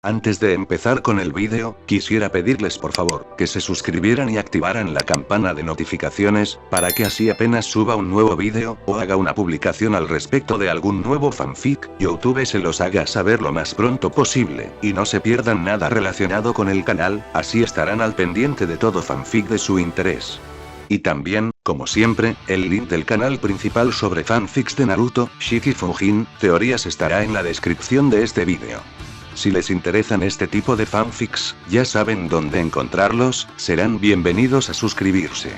Antes de empezar con el vídeo, quisiera pedirles por favor, que se suscribieran y activaran la campana de notificaciones, para que así apenas suba un nuevo vídeo, o haga una publicación al respecto de algún nuevo fanfic, YouTube se los haga saber lo más pronto posible, y no se pierdan nada relacionado con el canal, así estarán al pendiente de todo fanfic de su interés. Y también, como siempre, el link del canal principal sobre fanfics de Naruto, Shiki Fujin, teorías estará en la descripción de este vídeo. Si les interesan este tipo de fanfics, ya saben dónde encontrarlos, serán bienvenidos a suscribirse.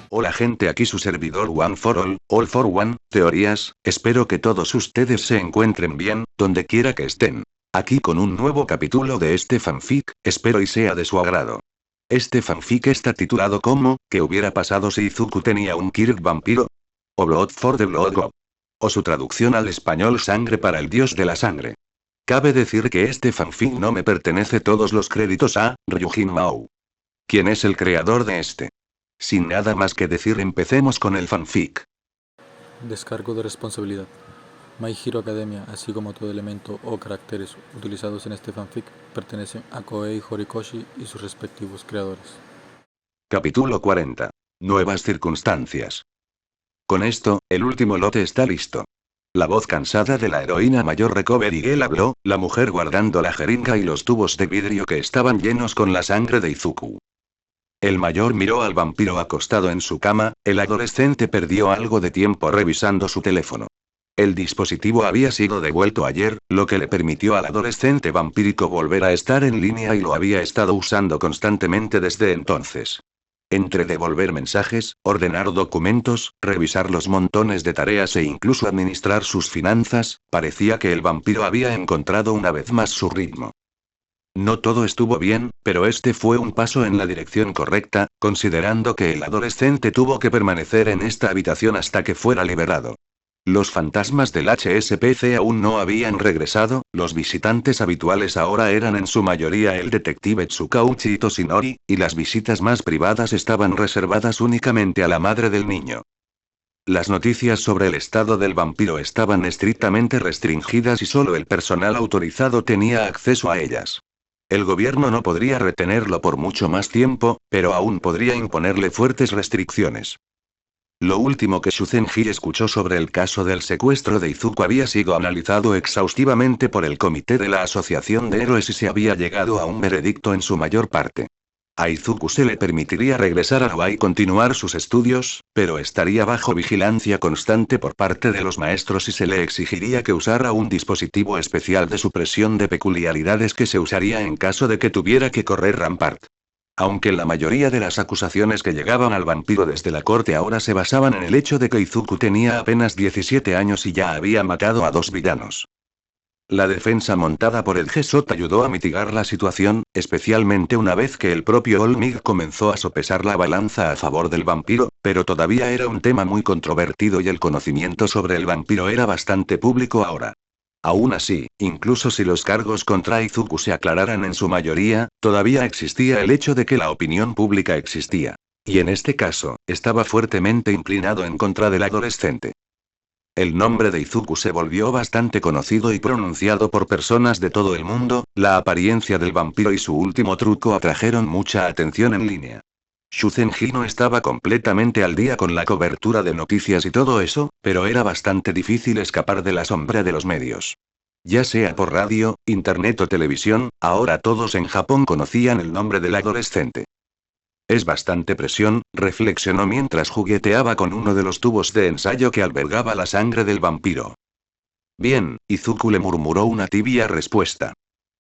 Hola gente, aquí su servidor One for All for One, teorías, espero que todos ustedes se encuentren bien, donde quiera que estén. Aquí con un nuevo capítulo de este fanfic, espero y sea de su agrado. Este fanfic está titulado como, ¿qué hubiera pasado si Izuku tenía un Kirk vampiro? O Blood for the Blood God. O su traducción al español Sangre para el Dios de la Sangre. Cabe decir que este fanfic no me pertenece, todos los créditos a Ryujin Mao. ¿Quién es el creador de este? Sin nada más que decir, empecemos con el fanfic. Descargo de responsabilidad. My Hero Academia, así como todo elemento o caracteres utilizados en este fanfic, pertenecen a Koei Horikoshi y sus respectivos creadores. Capítulo 40. Nuevas circunstancias. Con esto, el último lote está listo. La voz cansada de la heroína mayor Recovery Girl habló, la mujer guardando la jeringa y los tubos de vidrio que estaban llenos con la sangre de Izuku. El mayor miró al vampiro acostado en su cama, el adolescente perdió algo de tiempo revisando su teléfono. El dispositivo había sido devuelto ayer, lo que le permitió al adolescente vampírico volver a estar en línea y lo había estado usando constantemente desde entonces. Entre devolver mensajes, ordenar documentos, revisar los montones de tareas e incluso administrar sus finanzas, parecía que el vampiro había encontrado una vez más su ritmo. No todo estuvo bien, pero este fue un paso en la dirección correcta, considerando que el adolescente tuvo que permanecer en esta habitación hasta que fuera liberado. Los fantasmas del HSPC aún no habían regresado, los visitantes habituales ahora eran en su mayoría el detective Tsukauchi Toshinori, y las visitas más privadas estaban reservadas únicamente a la madre del niño. Las noticias sobre el estado del vampiro estaban estrictamente restringidas y solo el personal autorizado tenía acceso a ellas. El gobierno no podría retenerlo por mucho más tiempo, pero aún podría imponerle fuertes restricciones. Lo último que Shuzenji escuchó sobre el caso del secuestro de Izuku había sido analizado exhaustivamente por el comité de la Asociación de Héroes y se había llegado a un veredicto en su mayor parte. A Izuku se le permitiría regresar a Noa y continuar sus estudios, pero estaría bajo vigilancia constante por parte de los maestros y se le exigiría que usara un dispositivo especial de supresión de peculiaridades que se usaría en caso de que tuviera que correr Rampart. Aunque la mayoría de las acusaciones que llegaban al vampiro desde la corte ahora se basaban en el hecho de que Izuku tenía apenas 17 años y ya había matado a 2 villanos. La defensa montada por el GSOT ayudó a mitigar la situación, especialmente una vez que el propio Olmig comenzó a sopesar la balanza a favor del vampiro, pero todavía era un tema muy controvertido y el conocimiento sobre el vampiro era bastante público ahora. Aún así, incluso si los cargos contra Izuku se aclararan en su mayoría, todavía existía el hecho de que la opinión pública existía. Y en este caso, estaba fuertemente inclinado en contra del adolescente. El nombre de Izuku se volvió bastante conocido y pronunciado por personas de todo el mundo, la apariencia del vampiro y su último truco atrajeron mucha atención en línea. Shuzenji no estaba completamente al día con la cobertura de noticias y todo eso, pero era bastante difícil escapar de la sombra de los medios. Ya sea por radio, internet o televisión, ahora todos en Japón conocían el nombre del adolescente. Es bastante presión, reflexionó mientras jugueteaba con uno de los tubos de ensayo que albergaba la sangre del vampiro. Bien, Izuku le murmuró una tibia respuesta.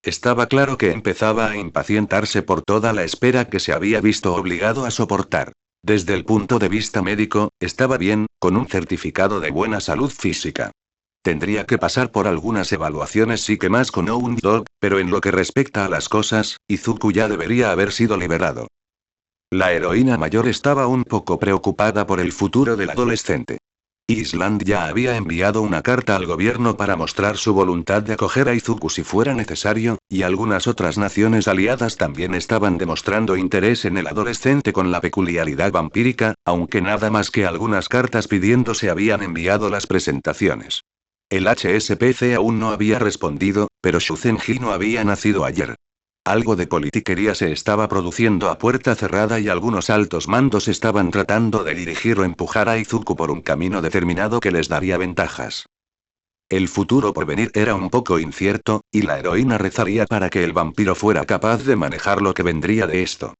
Estaba claro que empezaba a impacientarse por toda la espera que se había visto obligado a soportar. Desde el punto de vista médico, estaba bien, con un certificado de buena salud física. Tendría que pasar por algunas evaluaciones más con un dog, pero en lo que respecta a las cosas, Izuku ya debería haber sido liberado. La heroína mayor estaba un poco preocupada por el futuro del adolescente. Island ya había enviado una carta al gobierno para mostrar su voluntad de acoger a Izuku si fuera necesario, y algunas otras naciones aliadas también estaban demostrando interés en el adolescente con la peculiaridad vampírica, aunque nada más que algunas cartas pidiendo se habían enviado las presentaciones. El HSPC aún no había respondido, pero Shuzenji no había nacido ayer. Algo de politiquería se estaba produciendo a puerta cerrada y algunos altos mandos estaban tratando de dirigir o empujar a Izuku por un camino determinado que les daría ventajas. El futuro por venir era un poco incierto, y la heroína rezaría para que el vampiro fuera capaz de manejar lo que vendría de esto.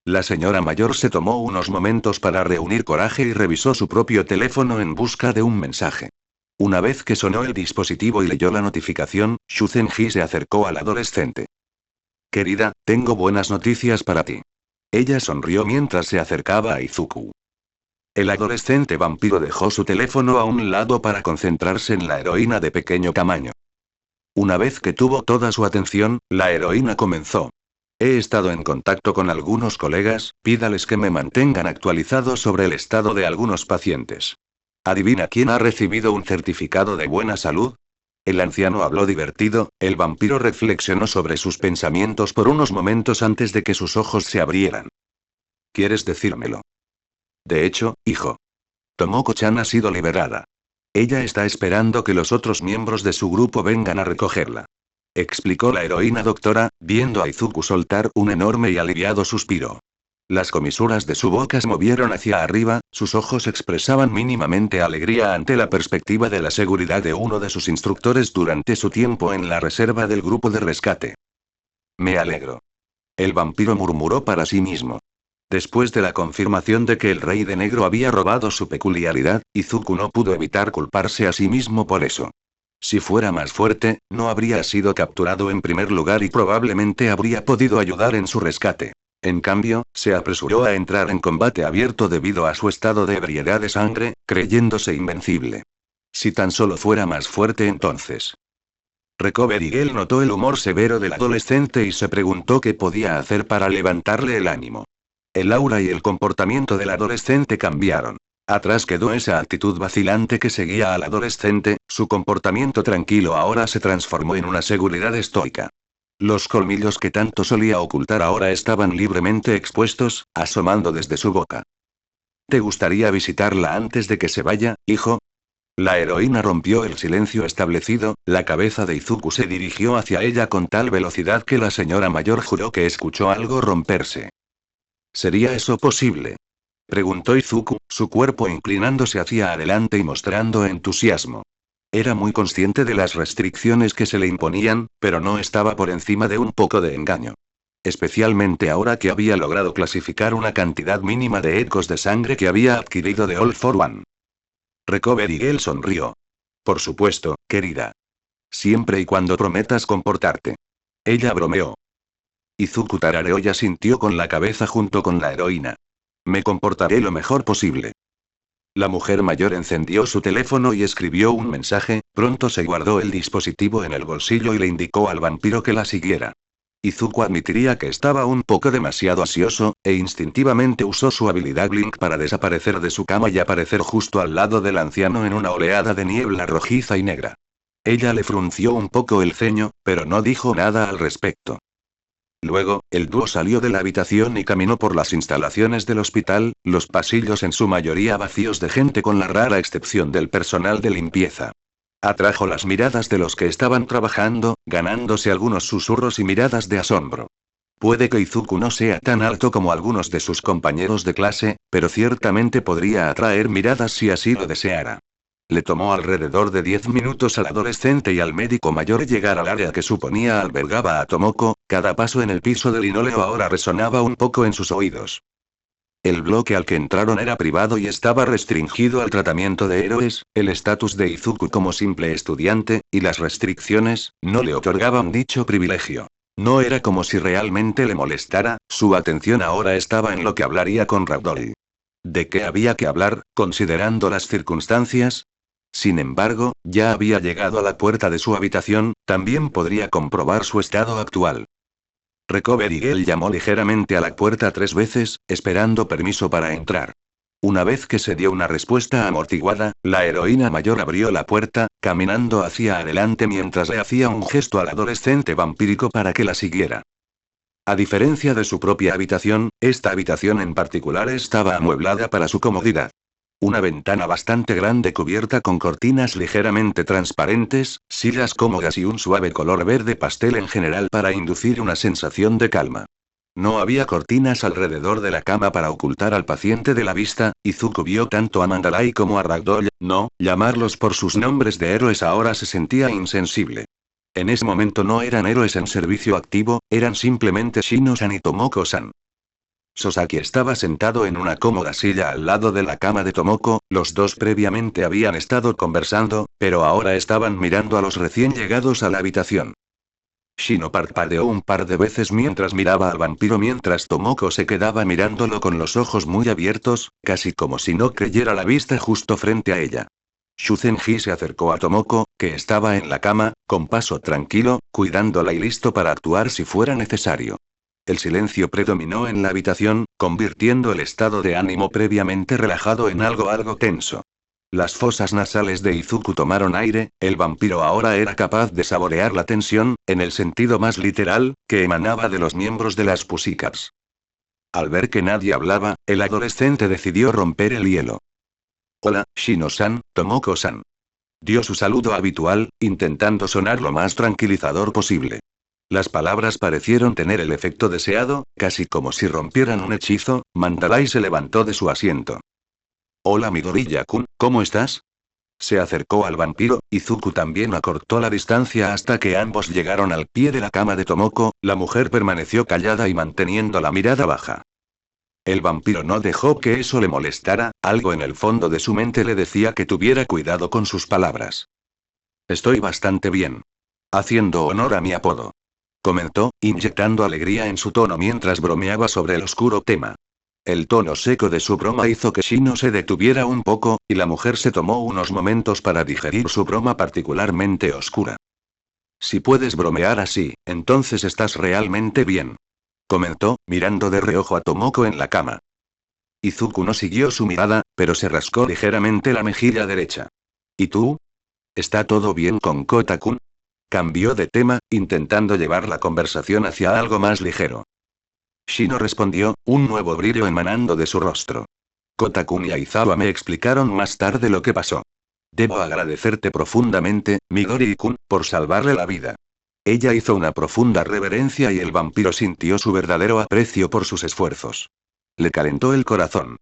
La señora mayor se tomó unos momentos para reunir coraje y revisó su propio teléfono en busca de un mensaje. Una vez que sonó el dispositivo y leyó la notificación, Shuzenji se acercó al adolescente. Querida, tengo buenas noticias para ti. Ella sonrió mientras se acercaba a Izuku. El adolescente vampiro dejó su teléfono a un lado para concentrarse en la heroína de pequeño tamaño. Una vez que tuvo toda su atención, la heroína comenzó. He estado en contacto con algunos colegas, pídales que me mantengan actualizado sobre el estado de algunos pacientes. ¿Adivina quién ha recibido un certificado de buena salud? El anciano habló divertido, el vampiro reflexionó sobre sus pensamientos por unos momentos antes de que sus ojos se abrieran. ¿Quieres decírmelo? De hecho, hijo. Tomoko-chan ha sido liberada. Ella está esperando que los otros miembros de su grupo vengan a recogerla. Explicó la heroína doctora, viendo a Izuku soltar un enorme y aliviado suspiro. Las comisuras de su boca se movieron hacia arriba, sus ojos expresaban mínimamente alegría ante la perspectiva de la seguridad de uno de sus instructores durante su tiempo en la reserva del grupo de rescate. Me alegro. El vampiro murmuró para sí mismo. Después de la confirmación de que el rey de negro había robado su peculiaridad, Izuku no pudo evitar culparse a sí mismo por eso. Si fuera más fuerte, no habría sido capturado en primer lugar y probablemente habría podido ayudar en su rescate. En cambio, se apresuró a entrar en combate abierto debido a su estado de ebriedad de sangre, creyéndose invencible. Si tan solo fuera más fuerte entonces. Recoverigel notó el humor severo del adolescente y se preguntó qué podía hacer para levantarle el ánimo. El aura y el comportamiento del adolescente cambiaron. Atrás quedó esa actitud vacilante que seguía al adolescente, su comportamiento tranquilo ahora se transformó en una seguridad estoica. Los colmillos que tanto solía ocultar ahora estaban libremente expuestos, asomando desde su boca. ¿Te gustaría visitarla antes de que se vaya, hijo? La heroína rompió el silencio establecido, la cabeza de Izuku se dirigió hacia ella con tal velocidad que la señora mayor juró que escuchó algo romperse. ¿Sería eso posible? Preguntó Izuku, su cuerpo inclinándose hacia adelante y mostrando entusiasmo. Era muy consciente de las restricciones que se le imponían, pero no estaba por encima de un poco de engaño. Especialmente ahora que había logrado clasificar una cantidad mínima de ecos de sangre que había adquirido de All for One. Recoverigel sonrió. Por supuesto, querida. Siempre y cuando prometas comportarte. Ella bromeó. Izuku tarareó y asintió con la cabeza junto con la heroína. Me comportaré lo mejor posible. La mujer mayor encendió su teléfono y escribió un mensaje, pronto se guardó el dispositivo en el bolsillo y le indicó al vampiro que la siguiera. Izuku admitiría que estaba un poco demasiado ansioso, e instintivamente usó su habilidad Blink para desaparecer de su cama y aparecer justo al lado del anciano en una oleada de niebla rojiza y negra. Ella le frunció un poco el ceño, pero no dijo nada al respecto. Luego, el dúo salió de la habitación y caminó por las instalaciones del hospital, los pasillos en su mayoría vacíos de gente con la rara excepción del personal de limpieza. Atrajo las miradas de los que estaban trabajando, ganándose algunos susurros y miradas de asombro. Puede que Izuku no sea tan alto como algunos de sus compañeros de clase, pero ciertamente podría atraer miradas si así lo deseara. Le tomó alrededor de 10 minutos al adolescente y al médico mayor llegar al área que suponía albergaba a Tomoko, cada paso en el piso de linóleo ahora resonaba un poco en sus oídos. El bloque al que entraron era privado y estaba restringido al tratamiento de héroes, el estatus de Izuku como simple estudiante, y las restricciones, no le otorgaban dicho privilegio. No era como si realmente le molestara, su atención ahora estaba en lo que hablaría con Ragdoll. ¿De qué había que hablar, considerando las circunstancias? Sin embargo, ya había llegado a la puerta de su habitación, también podría comprobar su estado actual. Recoverigel llamó ligeramente a la puerta 3 veces, esperando permiso para entrar. Una vez que se dio una respuesta amortiguada, la heroína mayor abrió la puerta, caminando hacia adelante mientras le hacía un gesto al adolescente vampírico para que la siguiera. A diferencia de su propia habitación, esta habitación en particular estaba amueblada para su comodidad. Una ventana bastante grande cubierta con cortinas ligeramente transparentes, sillas cómodas y un suave color verde pastel en general para inducir una sensación de calma. No había cortinas alrededor de la cama para ocultar al paciente de la vista. Izuku vio tanto a Mandalay como a Ragdoll, no, llamarlos por sus nombres de héroes ahora se sentía insensible. En ese momento no eran héroes en servicio activo, eran simplemente Shino-san y Tomoko-san. Sosaki estaba sentado en una cómoda silla al lado de la cama de Tomoko, los dos previamente habían estado conversando, pero ahora estaban mirando a los recién llegados a la habitación. Shino parpadeó un par de veces mientras miraba al vampiro mientras Tomoko se quedaba mirándolo con los ojos muy abiertos, casi como si no creyera la vista justo frente a ella. Shuzenji se acercó a Tomoko, que estaba en la cama, con paso tranquilo, cuidándola y listo para actuar si fuera necesario. El silencio predominó en la habitación, convirtiendo el estado de ánimo previamente relajado en algo tenso. Las fosas nasales de Izuku tomaron aire, el vampiro ahora era capaz de saborear la tensión, en el sentido más literal, que emanaba de los miembros de las Pussycats. Al ver que nadie hablaba, el adolescente decidió romper el hielo. Hola, Shino-san, Tomoko-san. Dio su saludo habitual, intentando sonar lo más tranquilizador posible. Las palabras parecieron tener el efecto deseado, casi como si rompieran un hechizo. Mandalay se levantó de su asiento. Hola Midoriya-kun, ¿cómo estás? Se acercó al vampiro, Izuku también acortó la distancia hasta que ambos llegaron al pie de la cama de Tomoko. La mujer permaneció callada y manteniendo la mirada baja. El vampiro no dejó que eso le molestara, algo en el fondo de su mente le decía que tuviera cuidado con sus palabras. Estoy bastante bien. Haciendo honor a mi apodo. Comentó, inyectando alegría en su tono mientras bromeaba sobre el oscuro tema. El tono seco de su broma hizo que Shino se detuviera un poco, y la mujer se tomó unos momentos para digerir su broma particularmente oscura. Si puedes bromear así, entonces estás realmente bien. Comentó, mirando de reojo a Tomoko en la cama. Izuku no siguió su mirada, pero se rascó ligeramente la mejilla derecha. ¿Y tú? ¿Está todo bien con Kota-kun? Cambió de tema, intentando llevar la conversación hacia algo más ligero. Shino respondió, un nuevo brillo emanando de su rostro. Kota-kun y Aizawa me explicaron más tarde lo que pasó. Debo agradecerte profundamente, Midori-kun, por salvarle la vida. Ella hizo una profunda reverencia y el vampiro sintió su verdadero aprecio por sus esfuerzos. Le calentó el corazón.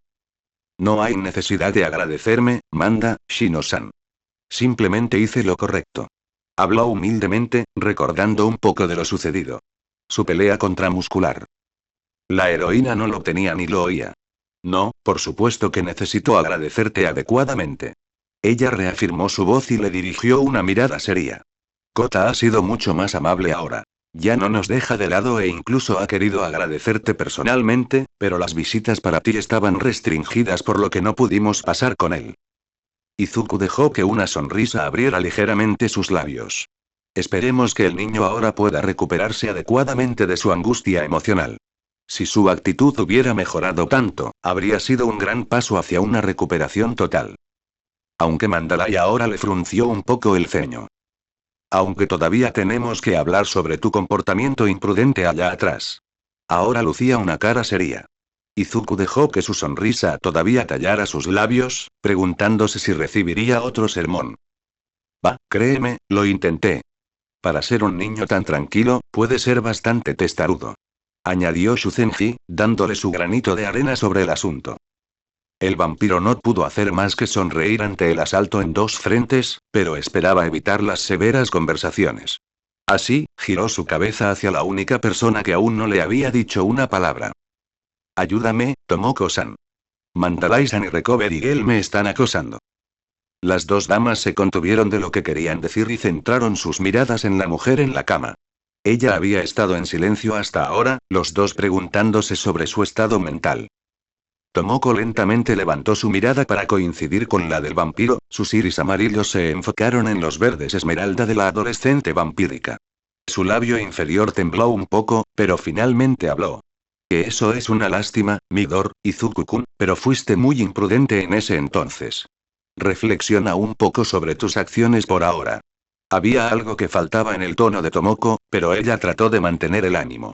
No hay necesidad de agradecerme, manda, Shino-san. Simplemente hice lo correcto. Habló humildemente, recordando un poco de lo sucedido. Su pelea contra Muscular. La heroína no lo tenía ni lo oía. No, por supuesto que necesito agradecerte adecuadamente. Ella reafirmó su voz y le dirigió una mirada seria. Kota ha sido mucho más amable ahora. Ya no nos deja de lado e incluso ha querido agradecerte personalmente, pero las visitas para ti estaban restringidas por lo que no pudimos pasar con él. Izuku dejó que una sonrisa abriera ligeramente sus labios. Esperemos que el niño ahora pueda recuperarse adecuadamente de su angustia emocional. Si su actitud hubiera mejorado tanto, habría sido un gran paso hacia una recuperación total. Aunque Mandalay ahora le frunció un poco el ceño. Aunque todavía tenemos que hablar sobre tu comportamiento imprudente allá atrás. Ahora lucía una cara seria. Izuku dejó que su sonrisa todavía tallara sus labios, preguntándose si recibiría otro sermón. Créeme, lo intenté. Para ser un niño tan tranquilo, puede ser bastante testarudo. Añadió Shuzenji, dándole su granito de arena sobre el asunto. El vampiro no pudo hacer más que sonreír ante el asalto en dos frentes, pero esperaba evitar las severas conversaciones. Así, giró su cabeza hacia la única persona que aún no le había dicho una palabra. Ayúdame, Tomoko-san. Mandalay-san y Recovery Girl me están acosando. Las dos damas se contuvieron de lo que querían decir y centraron sus miradas en la mujer en la cama. Ella había estado en silencio hasta ahora, los dos preguntándose sobre su estado mental. Tomoko lentamente levantó su mirada para coincidir con la del vampiro, sus iris amarillos se enfocaron en los verdes esmeralda de la adolescente vampírica. Su labio inferior tembló un poco, pero finalmente habló. Que eso es una lástima, Midor, Izuku-kun, pero fuiste muy imprudente en ese entonces. Reflexiona un poco sobre tus acciones por ahora. Había algo que faltaba en el tono de Tomoko, pero ella trató de mantener el ánimo.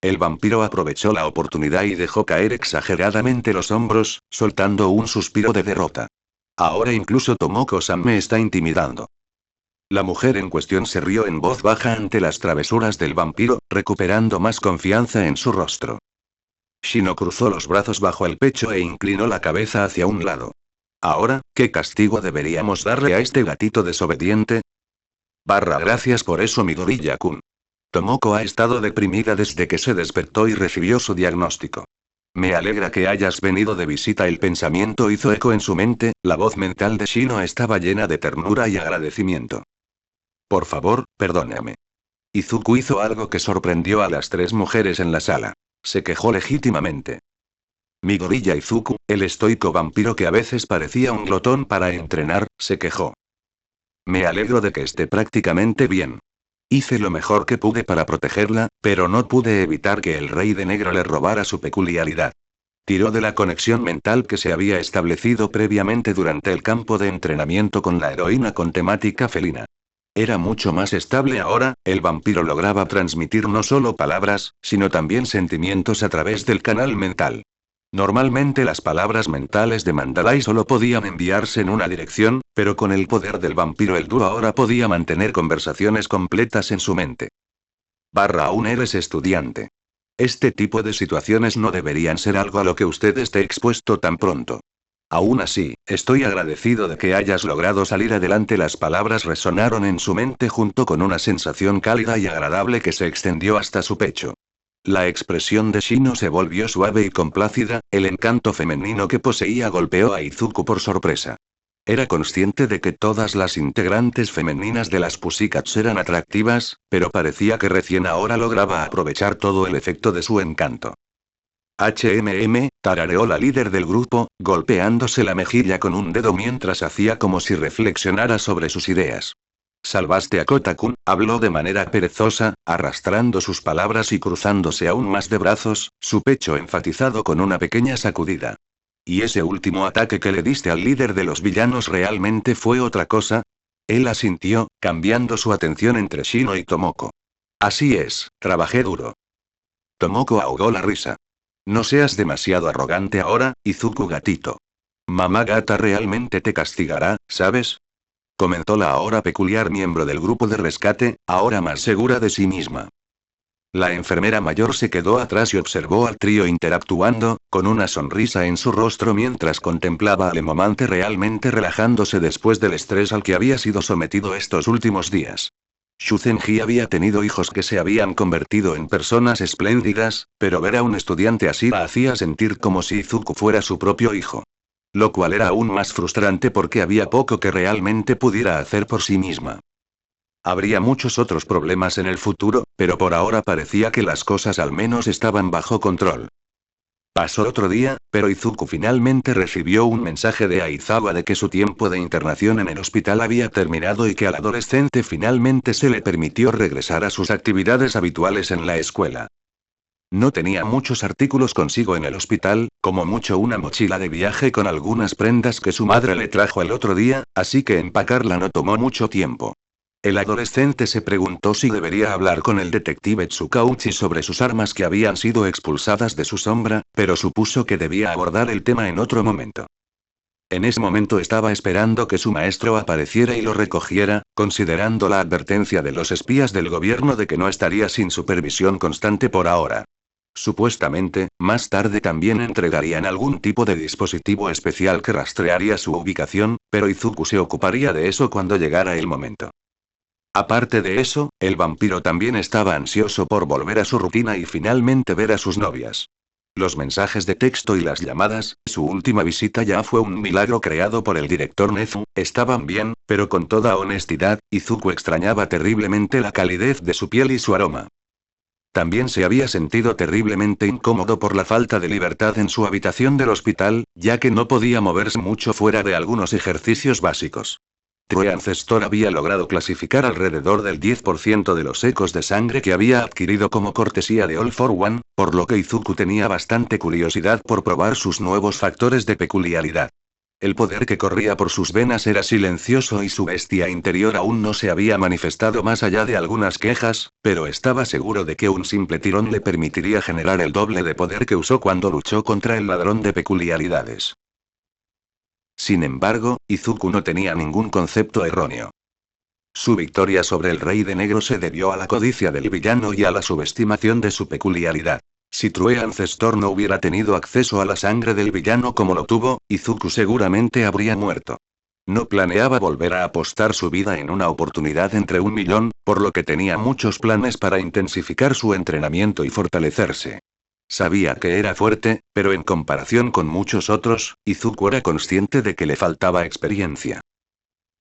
El vampiro aprovechó la oportunidad y dejó caer exageradamente los hombros, soltando un suspiro de derrota. Ahora incluso Tomoko-san me está intimidando. La mujer en cuestión se rió en voz baja ante las travesuras del vampiro, recuperando más confianza en su rostro. Shino cruzó los brazos bajo el pecho e inclinó la cabeza hacia un lado. Ahora, ¿qué castigo deberíamos darle a este gatito desobediente? Gracias por eso, Midoriya-kun. Tomoko ha estado deprimida desde que se despertó y recibió su diagnóstico. Me alegra que hayas venido de visita. El pensamiento hizo eco en su mente, la voz mental de Shino estaba llena de ternura y agradecimiento. Por favor, perdóname. Izuku hizo algo que sorprendió a las tres mujeres en la sala. Se quejó legítimamente. Midoriya Izuku, el estoico vampiro que a veces parecía un glotón para entrenar, se quejó. Me alegro de que esté prácticamente bien. Hice lo mejor que pude para protegerla, pero no pude evitar que el rey de negro le robara su peculiaridad. Tiró de la conexión mental que se había establecido previamente durante el campo de entrenamiento con la heroína con temática felina. Era mucho más estable ahora, el vampiro lograba transmitir no solo palabras, sino también sentimientos a través del canal mental. Normalmente las palabras mentales de Mandalay solo podían enviarse en una dirección, pero con el poder del vampiro el dúo ahora podía mantener conversaciones completas en su mente. Aún eres estudiante. Este tipo de situaciones no deberían ser algo a lo que usted esté expuesto tan pronto. Aún así, estoy agradecido de que hayas logrado salir adelante. Las palabras resonaron en su mente junto con una sensación cálida y agradable que se extendió hasta su pecho. La expresión de Shino se volvió suave y complácida, el encanto femenino que poseía golpeó a Izuku por sorpresa. Era consciente de que todas las integrantes femeninas de las Pussycats eran atractivas, pero parecía que recién ahora lograba aprovechar todo el efecto de su encanto. Tarareó la líder del grupo, golpeándose la mejilla con un dedo mientras hacía como si reflexionara sobre sus ideas. Salvaste a Kotakun, habló de manera perezosa, arrastrando sus palabras y cruzándose aún más de brazos, su pecho enfatizado con una pequeña sacudida. ¿Y ese último ataque que le diste al líder de los villanos realmente fue otra cosa? Él asintió, cambiando su atención entre Shino y Tomoko. Así es, trabajé duro. Tomoko ahogó la risa. No seas demasiado arrogante ahora, Izuku gatito. Mamá gata realmente te castigará, ¿sabes? Comentó la ahora peculiar miembro del grupo de rescate, ahora más segura de sí misma. La enfermera mayor se quedó atrás y observó al trío interactuando, con una sonrisa en su rostro mientras contemplaba al emomante realmente relajándose después del estrés al que había sido sometido estos últimos días. Shuzenji había tenido hijos que se habían convertido en personas espléndidas, pero ver a un estudiante así la hacía sentir como si Izuku fuera su propio hijo. Lo cual era aún más frustrante porque había poco que realmente pudiera hacer por sí misma. Habría muchos otros problemas en el futuro, pero por ahora parecía que las cosas al menos estaban bajo control. Pasó otro día, pero Izuku finalmente recibió un mensaje de Aizawa de que su tiempo de internación en el hospital había terminado y que al adolescente finalmente se le permitió regresar a sus actividades habituales en la escuela. No tenía muchos artículos consigo en el hospital, como mucho una mochila de viaje con algunas prendas que su madre le trajo el otro día, así que empacarla no tomó mucho tiempo. El adolescente se preguntó si debería hablar con el detective Tsukauchi sobre sus armas que habían sido expulsadas de su sombra, pero supuso que debía abordar el tema en otro momento. En ese momento estaba esperando que su maestro apareciera y lo recogiera, considerando la advertencia de los espías del gobierno de que no estaría sin supervisión constante por ahora. Supuestamente, más tarde también entregarían algún tipo de dispositivo especial que rastrearía su ubicación, pero Izuku se ocuparía de eso cuando llegara el momento. Aparte de eso, el vampiro también estaba ansioso por volver a su rutina y finalmente ver a sus novias. Los mensajes de texto y las llamadas, su última visita ya fue un milagro creado por el director Nezu, estaban bien, pero con toda honestidad, Izuku extrañaba terriblemente la calidez de su piel y su aroma. También se había sentido terriblemente incómodo por la falta de libertad en su habitación del hospital, ya que no podía moverse mucho fuera de algunos ejercicios básicos. True Ancestor había logrado clasificar alrededor del 10% de los ecos de sangre que había adquirido como cortesía de All for One, por lo que Izuku tenía bastante curiosidad por probar sus nuevos factores de peculiaridad. El poder que corría por sus venas era silencioso y su bestia interior aún no se había manifestado más allá de algunas quejas, pero estaba seguro de que un simple tirón le permitiría generar el doble de poder que usó cuando luchó contra el ladrón de peculiaridades. Sin embargo, Izuku no tenía ningún concepto erróneo. Su victoria sobre el Rey de Negro se debió a la codicia del villano y a la subestimación de su peculiaridad. Si True Ancestor no hubiera tenido acceso a la sangre del villano como lo tuvo, Izuku seguramente habría muerto. No planeaba volver a apostar su vida en una oportunidad entre 1.000.000, por lo que tenía muchos planes para intensificar su entrenamiento y fortalecerse. Sabía que era fuerte, pero en comparación con muchos otros, Izuku era consciente de que le faltaba experiencia.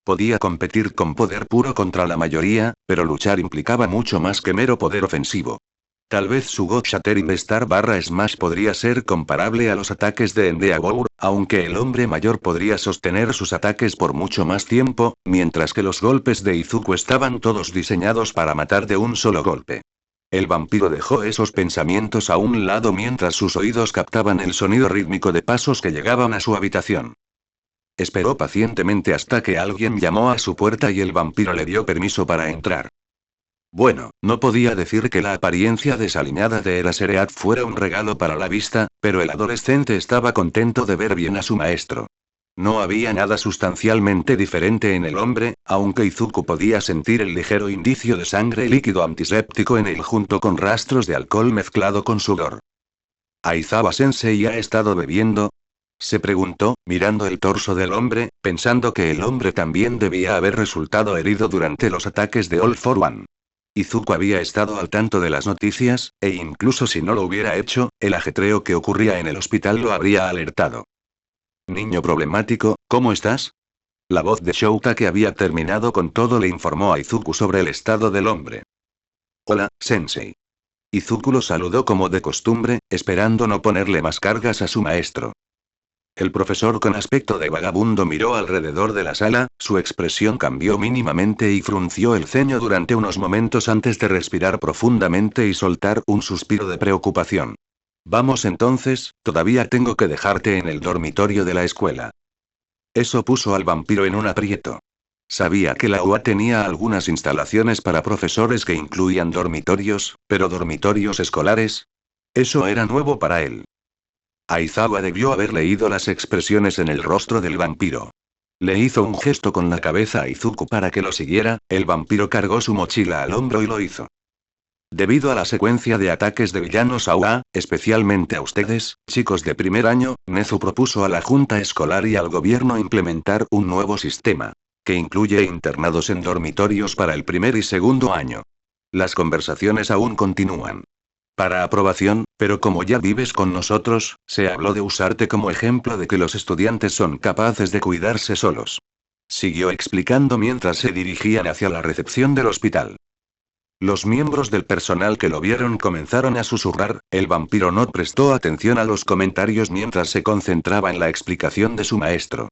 Podía competir con poder puro contra la mayoría, pero luchar implicaba mucho más que mero poder ofensivo. Tal vez su God Shattering Star / Smash podría ser comparable a los ataques de Endeavor, aunque el hombre mayor podría sostener sus ataques por mucho más tiempo, mientras que los golpes de Izuku estaban todos diseñados para matar de un solo golpe. El vampiro dejó esos pensamientos a un lado mientras sus oídos captaban el sonido rítmico de pasos que llegaban a su habitación. Esperó pacientemente hasta que alguien llamó a su puerta y el vampiro le dio permiso para entrar. Bueno, no podía decir que la apariencia desaliñada de Erasereat fuera un regalo para la vista, pero el adolescente estaba contento de ver bien a su maestro. No había nada sustancialmente diferente en el hombre, aunque Izuku podía sentir el ligero indicio de sangre y líquido antiséptico en él junto con rastros de alcohol mezclado con sudor. ¿Aizawa-sensei ha estado bebiendo?, se preguntó, mirando el torso del hombre, pensando que el hombre también debía haber resultado herido durante los ataques de All for One. Izuku había estado al tanto de las noticias, e incluso si no lo hubiera hecho, el ajetreo que ocurría en el hospital lo habría alertado. Niño problemático, ¿cómo estás? La voz de Shouta, que había terminado con todo, le informó a Izuku sobre el estado del hombre. Hola, sensei. Izuku lo saludó como de costumbre, esperando no ponerle más cargas a su maestro. El profesor con aspecto de vagabundo miró alrededor de la sala, su expresión cambió mínimamente y frunció el ceño durante unos momentos antes de respirar profundamente y soltar un suspiro de preocupación. Vamos entonces, todavía tengo que dejarte en el dormitorio de la escuela. Eso puso al vampiro en un aprieto. Sabía que la UA tenía algunas instalaciones para profesores que incluían dormitorios, pero dormitorios escolares. Eso era nuevo para él. Aizawa debió haber leído las expresiones en el rostro del vampiro. Le hizo un gesto con la cabeza a Izuku para que lo siguiera, el vampiro cargó su mochila al hombro y lo hizo. Debido a la secuencia de ataques de villanos a UA, especialmente a ustedes, chicos de primer año, Nezu propuso a la junta escolar y al gobierno implementar un nuevo sistema, que incluye internados en dormitorios para el primer y segundo año. Las conversaciones aún continúan. Para aprobación, pero como ya vives con nosotros, se habló de usarte como ejemplo de que los estudiantes son capaces de cuidarse solos. Siguió explicando mientras se dirigían hacia la recepción del hospital. Los miembros del personal que lo vieron comenzaron a susurrar, el vampiro no prestó atención a los comentarios mientras se concentraba en la explicación de su maestro.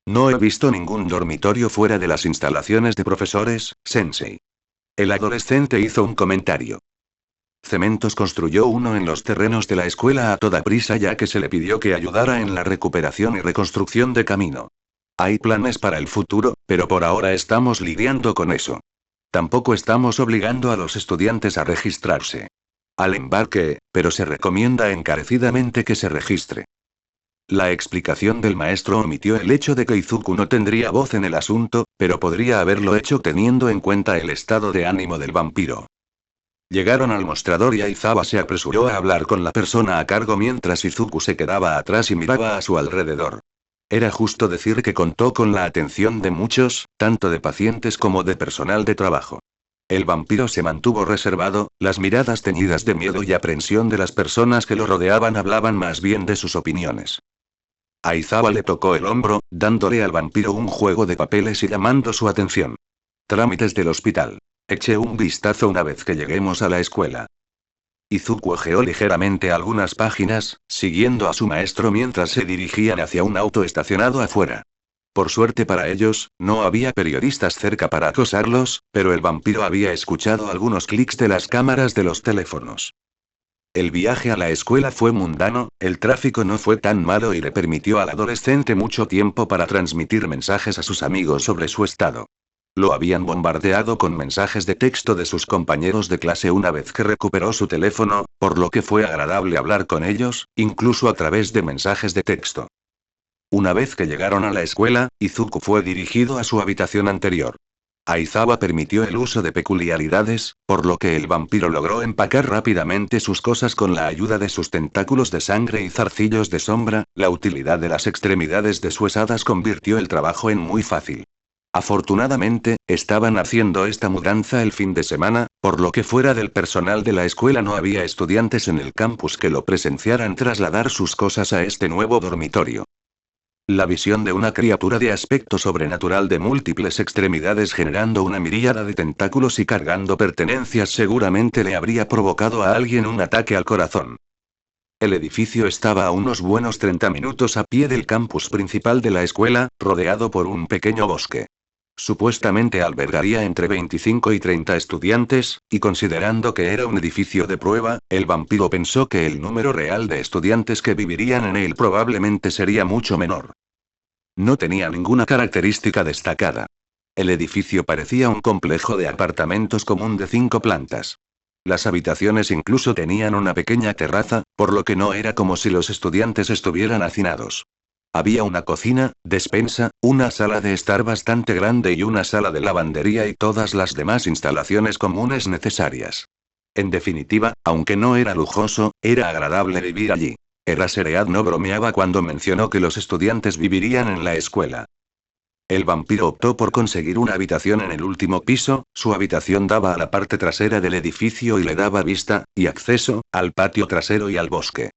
No he visto ningún dormitorio fuera de las instalaciones de profesores, sensei. El adolescente hizo un comentario. Cementos construyó uno en los terrenos de la escuela a toda prisa ya que se le pidió que ayudara en la recuperación y reconstrucción de camino. Hay planes para el futuro, pero por ahora estamos lidiando con eso. Tampoco estamos obligando a los estudiantes a registrarse al embarque, pero se recomienda encarecidamente que se registre. La explicación del maestro omitió el hecho de que Izuku no tendría voz en el asunto, pero podría haberlo hecho teniendo en cuenta el estado de ánimo del vampiro. Llegaron al mostrador y Aizawa se apresuró a hablar con la persona a cargo mientras Izuku se quedaba atrás y miraba a su alrededor. Era justo decir que contó con la atención de muchos, tanto de pacientes como de personal de trabajo. El vampiro se mantuvo reservado, las miradas teñidas de miedo y aprensión de las personas que lo rodeaban hablaban más bien de sus opiniones. Aizawa le tocó el hombro, dándole al vampiro un juego de papeles y llamando su atención. Trámites del hospital. Eché un vistazo una vez que lleguemos a la escuela. Izuku hojeó ligeramente algunas páginas, siguiendo a su maestro mientras se dirigían hacia un auto estacionado afuera. Por suerte para ellos, no había periodistas cerca para acosarlos, pero el vampiro había escuchado algunos clics de las cámaras de los teléfonos. El viaje a la escuela fue mundano, el tráfico no fue tan malo y le permitió al adolescente mucho tiempo para transmitir mensajes a sus amigos sobre su estado. Lo habían bombardeado con mensajes de texto de sus compañeros de clase una vez que recuperó su teléfono, por lo que fue agradable hablar con ellos, incluso a través de mensajes de texto. Una vez que llegaron a la escuela, Izuku fue dirigido a su habitación anterior. Aizawa permitió el uso de peculiaridades, por lo que el vampiro logró empacar rápidamente sus cosas con la ayuda de sus tentáculos de sangre y zarcillos de sombra. La utilidad de las extremidades de sus hadas convirtió el trabajo en muy fácil. Afortunadamente, estaban haciendo esta mudanza el fin de semana, por lo que fuera del personal de la escuela no había estudiantes en el campus que lo presenciaran trasladar sus cosas a este nuevo dormitorio. La visión de una criatura de aspecto sobrenatural de múltiples extremidades generando una miríada de tentáculos y cargando pertenencias seguramente le habría provocado a alguien un ataque al corazón. El edificio estaba a unos buenos 30 minutos a pie del campus principal de la escuela, rodeado por un pequeño bosque. Supuestamente albergaría entre 25 y 30 estudiantes, y considerando que era un edificio de prueba, el vampiro pensó que el número real de estudiantes que vivirían en él probablemente sería mucho menor. No tenía ninguna característica destacada. El edificio parecía un complejo de apartamentos común de 5 plantas. Las habitaciones incluso tenían una pequeña terraza, por lo que no era como si los estudiantes estuvieran hacinados. Había una cocina, despensa, una sala de estar bastante grande y una sala de lavandería y todas las demás instalaciones comunes necesarias. En definitiva, aunque no era lujoso, era agradable vivir allí. Eraserhead no bromeaba cuando mencionó que los estudiantes vivirían en la escuela. El vampiro optó por conseguir una habitación en el último piso. Su habitación daba a la parte trasera del edificio y le daba vista, y acceso, al patio trasero y al bosque.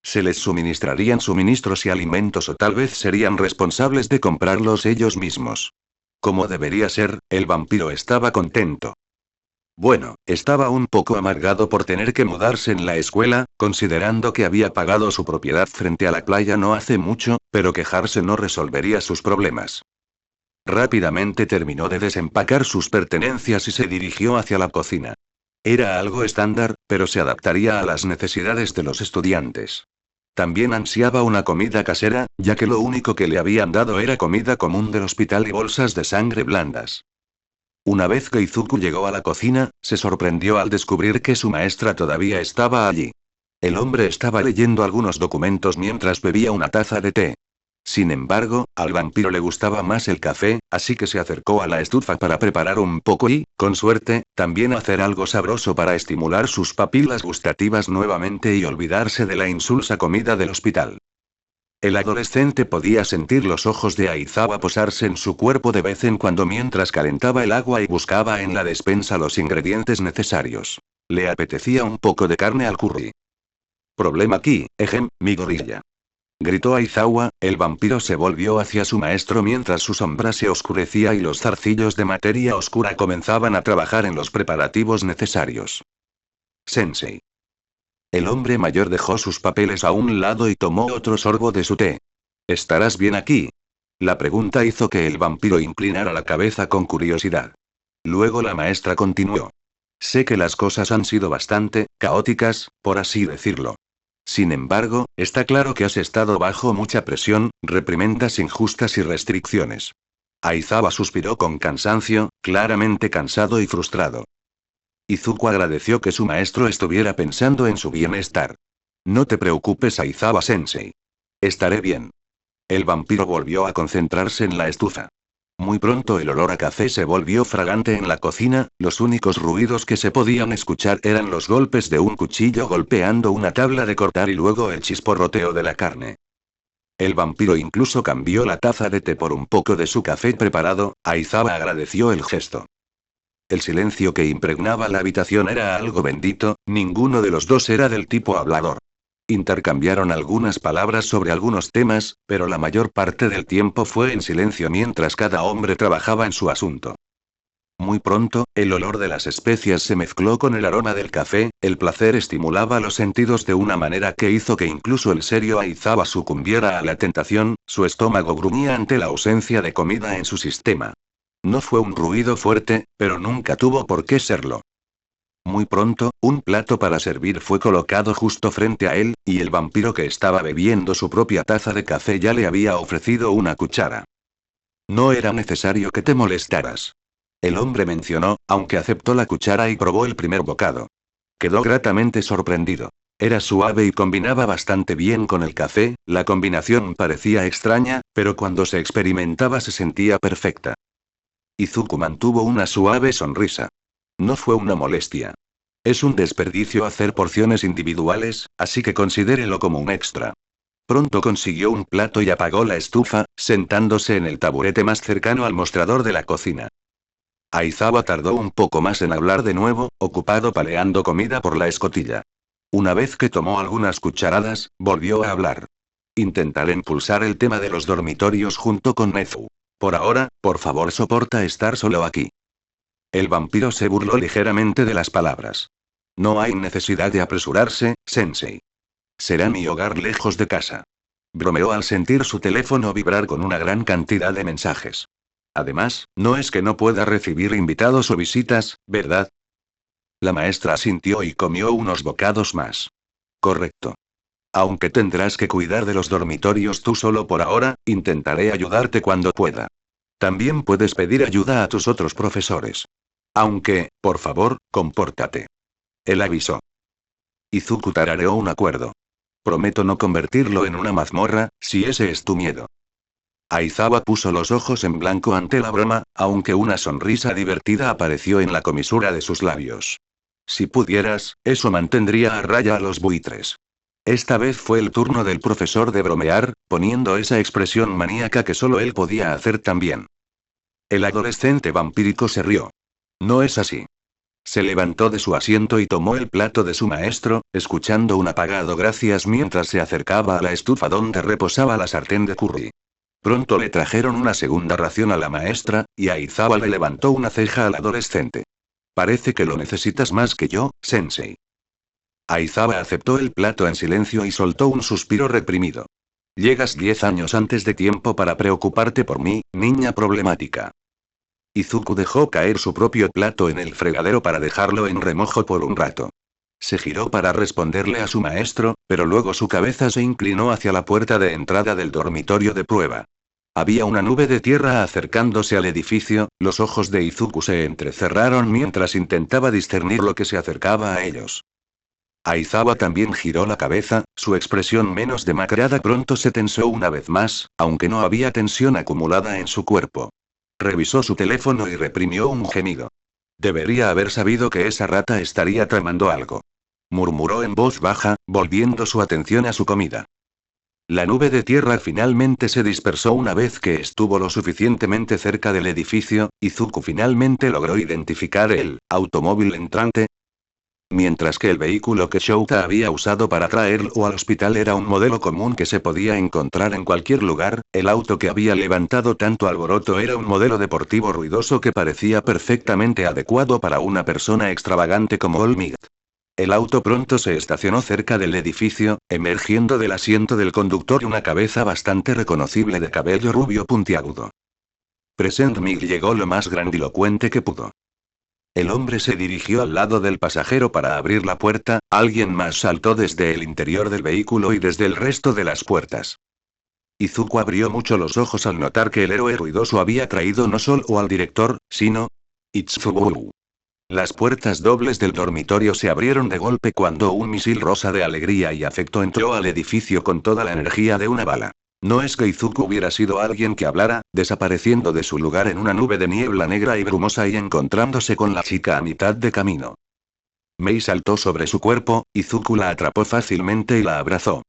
Se les suministrarían suministros y alimentos o tal vez serían responsables de comprarlos ellos mismos. Como debería ser, el vampiro estaba contento. Bueno, estaba un poco amargado por tener que mudarse en la escuela, considerando que había pagado su propiedad frente a la playa no hace mucho, pero quejarse no resolvería sus problemas. Rápidamente terminó de desempacar sus pertenencias y se dirigió hacia la cocina. Era algo estándar, pero se adaptaría a las necesidades de los estudiantes. También ansiaba una comida casera, ya que lo único que le habían dado era comida común del hospital y bolsas de sangre blandas. Una vez que Izuku llegó a la cocina, se sorprendió al descubrir que su maestra todavía estaba allí. El hombre estaba leyendo algunos documentos mientras bebía una taza de té. Sin embargo, al vampiro le gustaba más el café, así que se acercó a la estufa para preparar un poco y, con suerte, también hacer algo sabroso para estimular sus papilas gustativas nuevamente y olvidarse de la insulsa comida del hospital. El adolescente podía sentir los ojos de Aizawa posarse en su cuerpo de vez en cuando mientras calentaba el agua y buscaba en la despensa los ingredientes necesarios. Le apetecía un poco de carne al curry. Problema aquí, mi gorilla. Gritó Aizawa. El vampiro se volvió hacia su maestro mientras su sombra se oscurecía y los zarcillos de materia oscura comenzaban a trabajar en los preparativos necesarios. Sensei. El hombre mayor dejó sus papeles a un lado y tomó otro sorbo de su té. ¿Estarás bien aquí? La pregunta hizo que el vampiro inclinara la cabeza con curiosidad. Luego la maestra continuó. Sé que las cosas han sido bastante caóticas, por así decirlo. Sin embargo, está claro que has estado bajo mucha presión, reprimendas injustas y restricciones. Aizawa suspiró con cansancio, claramente cansado y frustrado. Izuku agradeció que su maestro estuviera pensando en su bienestar. No te preocupes, Aizawa-sensei. Estaré bien. El vampiro volvió a concentrarse en la estufa. Muy pronto el olor a café se volvió fragante en la cocina. Los únicos ruidos que se podían escuchar eran los golpes de un cuchillo golpeando una tabla de cortar y luego el chisporroteo de la carne. El vampiro incluso cambió la taza de té por un poco de su café preparado. Aizawa agradeció el gesto. El silencio que impregnaba la habitación era algo bendito. Ninguno de los dos era del tipo hablador. Intercambiaron algunas palabras sobre algunos temas, pero la mayor parte del tiempo fue en silencio mientras cada hombre trabajaba en su asunto. Muy pronto, el olor de las especias se mezcló con el aroma del café. El placer estimulaba los sentidos de una manera que hizo que incluso el serio Aizawa sucumbiera a la tentación. Su estómago gruñía ante la ausencia de comida en su sistema. No fue un ruido fuerte, pero nunca tuvo por qué serlo. Muy pronto, un plato para servir fue colocado justo frente a él, y el vampiro que estaba bebiendo su propia taza de café ya le había ofrecido una cuchara. No era necesario que te molestaras. El hombre mencionó, aunque aceptó la cuchara y probó el primer bocado. Quedó gratamente sorprendido. Era suave y combinaba bastante bien con el café, la combinación parecía extraña, pero cuando se experimentaba se sentía perfecta. Izuku mantuvo una suave sonrisa. No fue una molestia. Es un desperdicio hacer porciones individuales, así que considérelo como un extra. Pronto consiguió un plato y apagó la estufa, sentándose en el taburete más cercano al mostrador de la cocina. Aizawa tardó un poco más en hablar de nuevo, ocupado paleando comida por la escotilla. Una vez que tomó algunas cucharadas, volvió a hablar. Intentaré impulsar el tema de los dormitorios junto con Nezu. Por ahora, por favor soporta estar solo aquí. El vampiro se burló ligeramente de las palabras. No hay necesidad de apresurarse, sensei. Será mi hogar lejos de casa. Bromeó al sentir su teléfono vibrar con una gran cantidad de mensajes. Además, no es que no pueda recibir invitados o visitas, ¿verdad? La maestra asintió y comió unos bocados más. Correcto. Aunque tendrás que cuidar de los dormitorios tú solo por ahora, intentaré ayudarte cuando pueda. También puedes pedir ayuda a tus otros profesores. Aunque, por favor, compórtate. Él avisó. Izuku tarareó un acuerdo. Prometo no convertirlo en una mazmorra, si ese es tu miedo. Aizawa puso los ojos en blanco ante la broma, aunque una sonrisa divertida apareció en la comisura de sus labios. Si pudieras, eso mantendría a raya a los buitres. Esta vez fue el turno del profesor de bromear, poniendo esa expresión maníaca que solo él podía hacer también. El adolescente vampírico se rió. No es así. Se levantó de su asiento y tomó el plato de su maestro, escuchando un apagado gracias mientras se acercaba a la estufa donde reposaba la sartén de curry. Pronto le trajeron una segunda ración a la maestra, y Aizawa le levantó una ceja al adolescente. Parece que lo necesitas más que yo, sensei. Aizawa aceptó el plato en silencio y soltó un suspiro reprimido. Llegas 10 años antes de tiempo para preocuparte por mí, niña problemática. Izuku dejó caer su propio plato en el fregadero para dejarlo en remojo por un rato. Se giró para responderle a su maestro, pero luego su cabeza se inclinó hacia la puerta de entrada del dormitorio de prueba. Había una nube de tierra acercándose al edificio, los ojos de Izuku se entrecerraron mientras intentaba discernir lo que se acercaba a ellos. Aizawa también giró la cabeza, su expresión menos demacrada pronto se tensó una vez más, aunque no había tensión acumulada en su cuerpo. Revisó su teléfono y reprimió un gemido. Debería haber sabido que esa rata estaría tramando algo. Murmuró en voz baja, volviendo su atención a su comida. La nube de tierra finalmente se dispersó una vez que estuvo lo suficientemente cerca del edificio, y Izuku finalmente logró identificar el automóvil entrante. Mientras que el vehículo que Shouta había usado para traerlo al hospital era un modelo común que se podía encontrar en cualquier lugar, el auto que había levantado tanto alboroto era un modelo deportivo ruidoso que parecía perfectamente adecuado para una persona extravagante como Olmigt. El auto pronto se estacionó cerca del edificio, emergiendo del asiento del conductor una cabeza bastante reconocible de cabello rubio puntiagudo. Present Mig llegó lo más grandilocuente que pudo. El hombre se dirigió al lado del pasajero para abrir la puerta, alguien más saltó desde el interior del vehículo y desde el resto de las puertas. Izuku abrió mucho los ojos al notar que el héroe ruidoso había traído no solo al director, sino Itsubu. Las puertas dobles del dormitorio se abrieron de golpe cuando un misil rosa de alegría y afecto entró al edificio con toda la energía de una bala. No es que Izuku hubiera sido alguien que hablara, desapareciendo de su lugar en una nube de niebla negra y brumosa y encontrándose con la chica a mitad de camino. Mei saltó sobre su cuerpo, Izuku la atrapó fácilmente y la abrazó.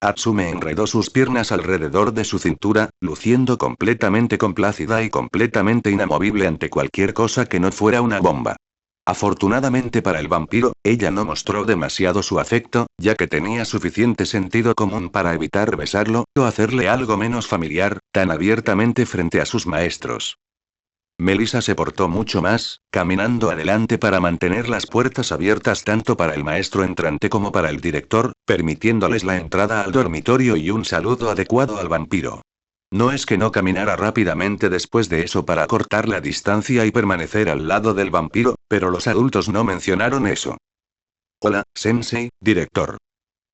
Atsume enredó sus piernas alrededor de su cintura, luciendo completamente complácida y completamente inamovible ante cualquier cosa que no fuera una bomba. Afortunadamente para el vampiro, ella no mostró demasiado su afecto, ya que tenía suficiente sentido común para evitar besarlo, o hacerle algo menos familiar, tan abiertamente frente a sus maestros. Melissa se portó mucho más, caminando adelante para mantener las puertas abiertas tanto para el maestro entrante como para el director, permitiéndoles la entrada al dormitorio y un saludo adecuado al vampiro. No es que no caminara rápidamente después de eso para cortar la distancia y permanecer al lado del vampiro, pero los adultos no mencionaron eso. Hola, Sensei, director.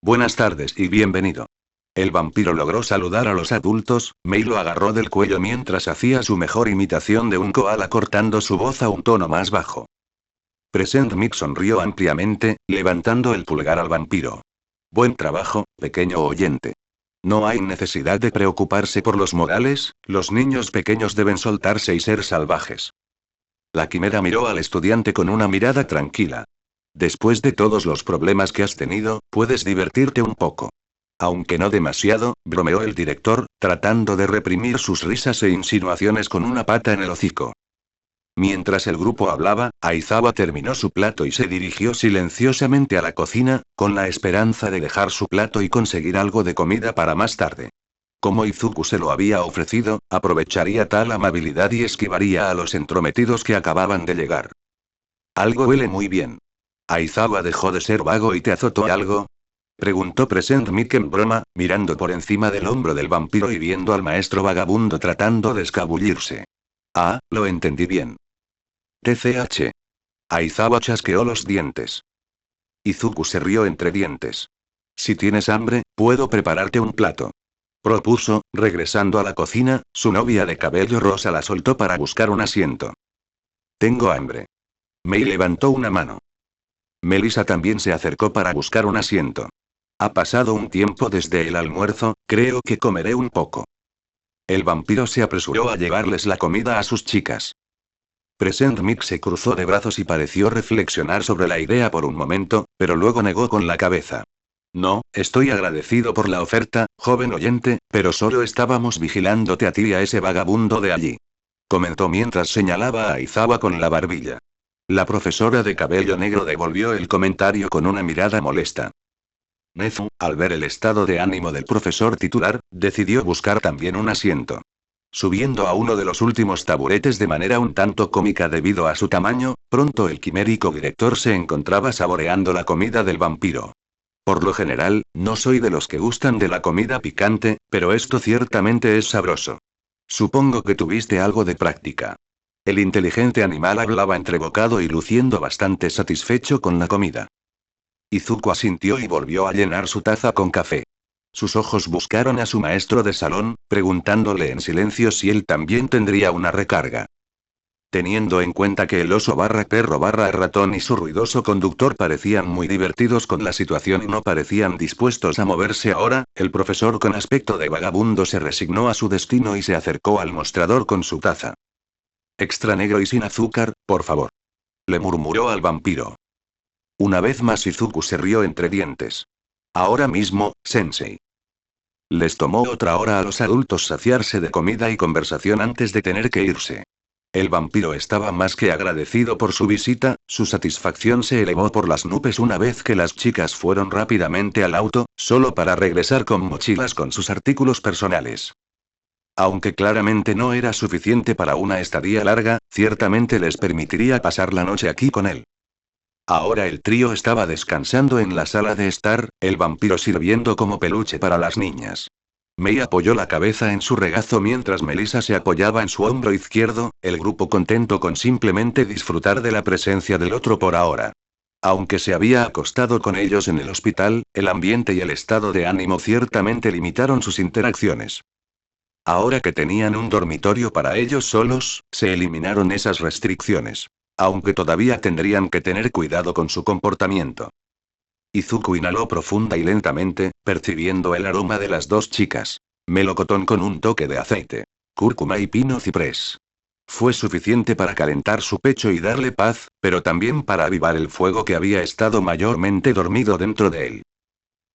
Buenas tardes y bienvenido. El vampiro logró saludar a los adultos. Mei lo agarró del cuello mientras hacía su mejor imitación de un koala cortando su voz a un tono más bajo. Present Mick sonrió ampliamente, levantando el pulgar al vampiro. Buen trabajo, pequeño oyente. No hay necesidad de preocuparse por los modales, los niños pequeños deben soltarse y ser salvajes. La quimera miró al estudiante con una mirada tranquila. Después de todos los problemas que has tenido, puedes divertirte un poco. Aunque no demasiado, bromeó el director, tratando de reprimir sus risas e insinuaciones con una pata en el hocico. Mientras el grupo hablaba, Aizawa terminó su plato y se dirigió silenciosamente a la cocina, con la esperanza de dejar su plato y conseguir algo de comida para más tarde. Como Izuku se lo había ofrecido, aprovecharía tal amabilidad y esquivaría a los entrometidos que acababan de llegar. Algo huele muy bien. ¿Aizawa dejó de ser vago y te azotó algo? Preguntó Present Mick en broma, mirando por encima del hombro del vampiro y viendo al maestro vagabundo tratando de escabullirse. Ah, lo entendí bien. TCH. Aizawa chasqueó los dientes. Izuku se rió entre dientes. Si tienes hambre, puedo prepararte un plato. Propuso, regresando a la cocina, su novia de cabello rosa la soltó para buscar un asiento. Tengo hambre. Mei levantó una mano. Melissa también se acercó para buscar un asiento. Ha pasado un tiempo desde el almuerzo, creo que comeré un poco. El vampiro se apresuró a llevarles la comida a sus chicas. Present Mick se cruzó de brazos y pareció reflexionar sobre la idea por un momento, pero luego negó con la cabeza. No, estoy agradecido por la oferta, joven oyente, pero solo estábamos vigilándote a ti y a ese vagabundo de allí. Comentó mientras señalaba a Aizawa con la barbilla. La profesora de cabello negro devolvió el comentario con una mirada molesta. Nezu, al ver el estado de ánimo del profesor titular, decidió buscar también un asiento. Subiendo a uno de los últimos taburetes de manera un tanto cómica debido a su tamaño, pronto el quimérico director se encontraba saboreando la comida del vampiro. Por lo general, no soy de los que gustan de la comida picante, pero esto ciertamente es sabroso. Supongo que tuviste algo de práctica. El inteligente animal hablaba entrebocado y luciendo bastante satisfecho con la comida. Izuku asintió y volvió a llenar su taza con café. Sus ojos buscaron a su maestro de salón, preguntándole en silencio si él también tendría una recarga. Teniendo en cuenta que el oso barra perro barra ratón y su ruidoso conductor parecían muy divertidos con la situación y no parecían dispuestos a moverse ahora, el profesor con aspecto de vagabundo se resignó a su destino y se acercó al mostrador con su taza. Extra negro y sin azúcar, por favor. Le murmuró al vampiro. Una vez más Izuku se rió entre dientes. Ahora mismo, sensei. Les tomó otra hora a los adultos saciarse de comida y conversación antes de tener que irse. El vampiro estaba más que agradecido por su visita, su satisfacción se elevó por las nubes una vez que las chicas fueron rápidamente al auto, solo para regresar con mochilas con sus artículos personales. Aunque claramente no era suficiente para una estadía larga, ciertamente les permitiría pasar la noche aquí con él. Ahora el trío estaba descansando en la sala de estar, el vampiro sirviendo como peluche para las niñas. Mei apoyó la cabeza en su regazo mientras Melissa se apoyaba en su hombro izquierdo, el grupo contento con simplemente disfrutar de la presencia del otro por ahora. Aunque se había acostado con ellos en el hospital, el ambiente y el estado de ánimo ciertamente limitaron sus interacciones. Ahora que tenían un dormitorio para ellos solos, se eliminaron esas restricciones. Aunque todavía tendrían que tener cuidado con su comportamiento. Izuku inhaló profunda y lentamente, percibiendo el aroma de las dos chicas. Melocotón con un toque de aceite. Cúrcuma y pino ciprés. Fue suficiente para calentar su pecho y darle paz, pero también para avivar el fuego que había estado mayormente dormido dentro de él.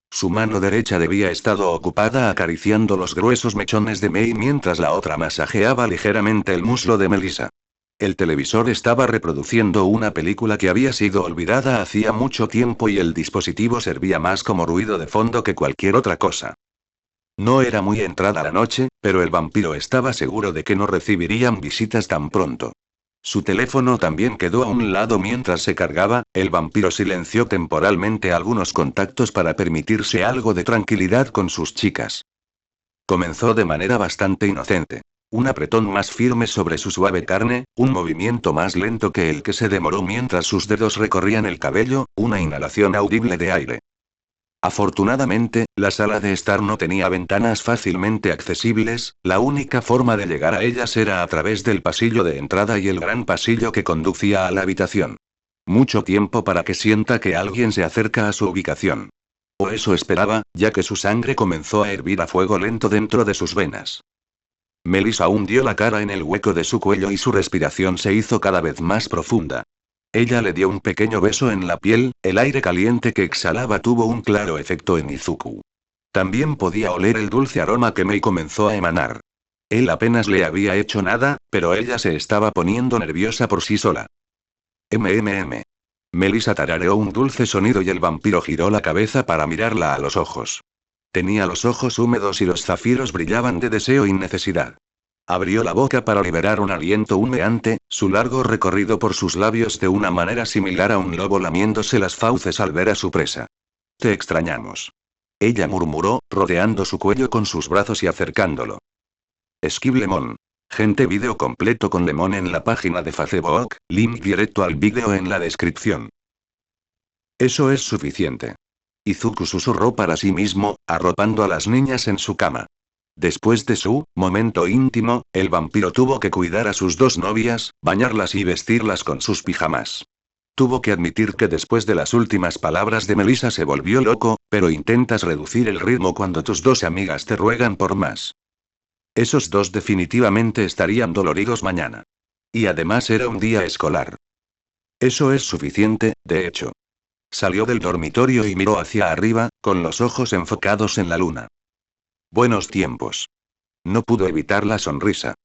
Su mano derecha debía estado ocupada acariciando los gruesos mechones de Mei mientras la otra masajeaba ligeramente el muslo de Melissa. El televisor estaba reproduciendo una película que había sido olvidada hacía mucho tiempo y el dispositivo servía más como ruido de fondo que cualquier otra cosa. No era muy entrada la noche, pero el vampiro estaba seguro de que no recibirían visitas tan pronto. Su teléfono también quedó a un lado mientras se cargaba, el vampiro silenció temporalmente algunos contactos para permitirse algo de tranquilidad con sus chicas. Comenzó de manera bastante inocente. Un apretón más firme sobre su suave carne, un movimiento más lento que el que se demoró mientras sus dedos recorrían el cabello, una inhalación audible de aire. Afortunadamente, la sala de estar no tenía ventanas fácilmente accesibles, la única forma de llegar a ellas era a través del pasillo de entrada y el gran pasillo que conducía a la habitación. Mucho tiempo para que sienta que alguien se acerca a su ubicación. O eso esperaba, ya que su sangre comenzó a hervir a fuego lento dentro de sus venas. Melissa hundió la cara en el hueco de su cuello y su respiración se hizo cada vez más profunda. Ella le dio un pequeño beso en la piel, el aire caliente que exhalaba tuvo un claro efecto en Izuku. También podía oler el dulce aroma que Mei comenzó a emanar. Él apenas le había hecho nada, pero ella se estaba poniendo nerviosa por sí sola. MMM. Melissa tarareó un dulce sonido y el vampiro giró la cabeza para mirarla a los ojos. Tenía los ojos húmedos y los zafiros brillaban de deseo y necesidad. Abrió la boca para liberar un aliento humeante, su largo recorrido por sus labios de una manera similar a un lobo lamiéndose las fauces al ver a su presa. Te extrañamos. Ella murmuró, rodeando su cuello con sus brazos y acercándolo. Skip Lemon. Gente vídeo completo con Lemon en la página de Facebook, link directo al vídeo en la descripción. Eso es suficiente. Izuku susurró para sí mismo, arropando a las niñas en su cama. Después de su momento íntimo, el vampiro tuvo que cuidar a sus dos novias, bañarlas y vestirlas con sus pijamas. Tuvo que admitir que después de las últimas palabras de Melissa se volvió loco, pero intentas reducir el ritmo cuando tus dos amigas te ruegan por más. Esos dos definitivamente estarían doloridos mañana. Y además era un día escolar. Eso es suficiente, de hecho. Salió del dormitorio y miró hacia arriba, con los ojos enfocados en la luna. Buenos tiempos. No pudo evitar la sonrisa.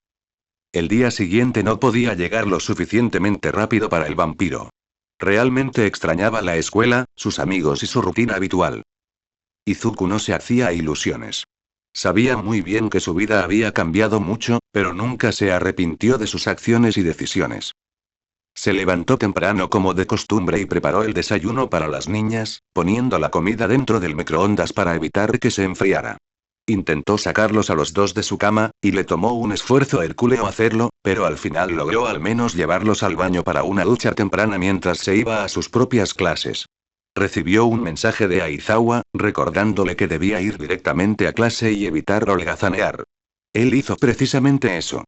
El día siguiente no podía llegar lo suficientemente rápido para el vampiro. Realmente extrañaba la escuela, sus amigos y su rutina habitual. Izuku no se hacía ilusiones. Sabía muy bien que su vida había cambiado mucho, pero nunca se arrepintió de sus acciones y decisiones. Se levantó temprano como de costumbre y preparó el desayuno para las niñas, poniendo la comida dentro del microondas para evitar que se enfriara. Intentó sacarlos a los dos de su cama, y le tomó un esfuerzo hercúleo hacerlo, pero al final logró al menos llevarlos al baño para una ducha temprana mientras se iba a sus propias clases. Recibió un mensaje de Aizawa, recordándole que debía ir directamente a clase y evitar holgazanear. Él hizo precisamente eso.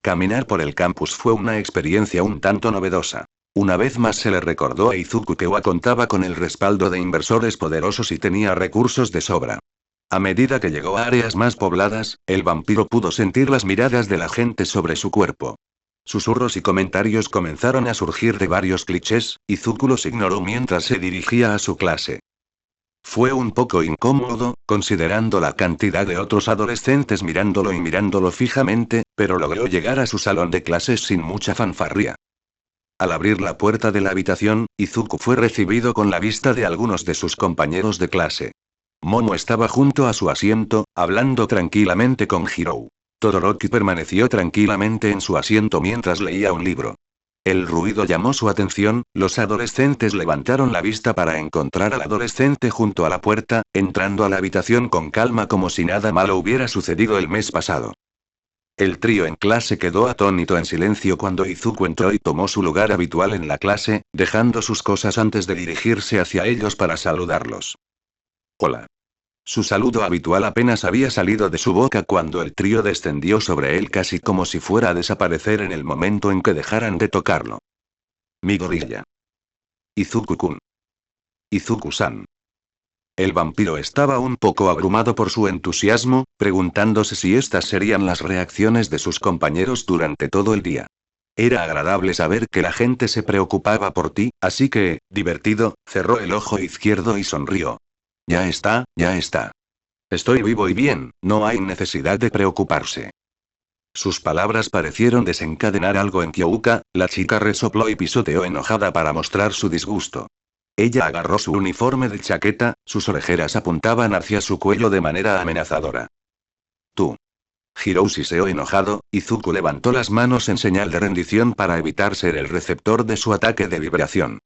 Caminar por el campus fue una experiencia un tanto novedosa. Una vez más se le recordó a Izuku que Wa contaba con el respaldo de inversores poderosos y tenía recursos de sobra. A medida que llegó a áreas más pobladas, el vampiro pudo sentir las miradas de la gente sobre su cuerpo. Susurros y comentarios comenzaron a surgir de varios clichés, y Izuku los ignoró mientras se dirigía a su clase. Fue un poco incómodo, considerando la cantidad de otros adolescentes mirándolo fijamente, pero logró llegar a su salón de clases sin mucha fanfarria. Al abrir la puerta de la habitación, Izuku fue recibido con la vista de algunos de sus compañeros de clase. Momo estaba junto a su asiento, hablando tranquilamente con Hirou. Todoroki permaneció tranquilamente en su asiento mientras leía un libro. El ruido llamó su atención, los adolescentes levantaron la vista para encontrar al adolescente junto a la puerta, entrando a la habitación con calma como si nada malo hubiera sucedido el mes pasado. El trío en clase quedó atónito en silencio cuando Izuku entró y tomó su lugar habitual en la clase, dejando sus cosas antes de dirigirse hacia ellos para saludarlos. Hola. Su saludo habitual apenas había salido de su boca cuando el trío descendió sobre él casi como si fuera a desaparecer en el momento en que dejaran de tocarlo. Mi gorilla. Izuku-kun. Izuku-san. El vampiro estaba un poco abrumado por su entusiasmo, preguntándose si estas serían las reacciones de sus compañeros durante todo el día. Era agradable saber que la gente se preocupaba por ti, así que, divertido, cerró el ojo izquierdo y sonrió. Ya está, ya está. Estoy vivo y bien, no hay necesidad de preocuparse. Sus palabras parecieron desencadenar algo en Kyouka, la chica resopló y pisoteó enojada para mostrar su disgusto. Ella agarró su uniforme de chaqueta, sus orejeras apuntaban hacia su cuello de manera amenazadora. Tú. Hirou siseó enojado, Izuku levantó las manos en señal de rendición para evitar ser el receptor de su ataque de vibración.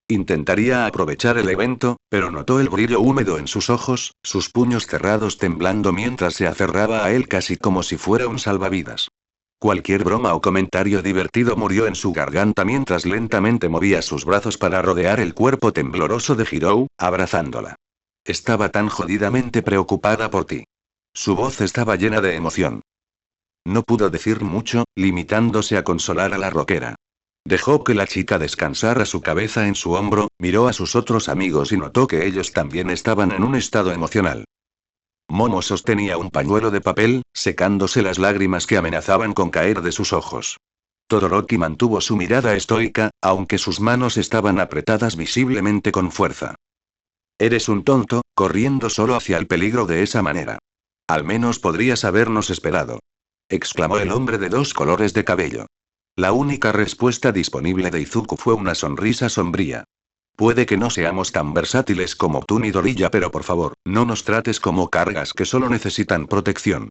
Intentaría aprovechar el evento, pero notó el brillo húmedo en sus ojos, sus puños cerrados temblando mientras se aferraba a él casi como si fuera un salvavidas. Cualquier broma o comentario divertido murió en su garganta mientras lentamente movía sus brazos para rodear el cuerpo tembloroso de Hirou, abrazándola. Estaba tan jodidamente preocupada por ti. Su voz estaba llena de emoción. No pudo decir mucho, limitándose a consolar a la roquera. Dejó que la chica descansara su cabeza en su hombro, miró a sus otros amigos y notó que ellos también estaban en un estado emocional. Momo sostenía un pañuelo de papel, secándose las lágrimas que amenazaban con caer de sus ojos. Todoroki mantuvo su mirada estoica, aunque sus manos estaban apretadas visiblemente con fuerza. Eres un tonto, corriendo solo hacia el peligro de esa manera. Al menos podrías habernos esperado. Exclamó el hombre de dos colores de cabello. La única respuesta disponible de Izuku fue una sonrisa sombría. Puede que no seamos tan versátiles como tú ni Dorilla, pero por favor, no nos trates como cargas que solo necesitan protección.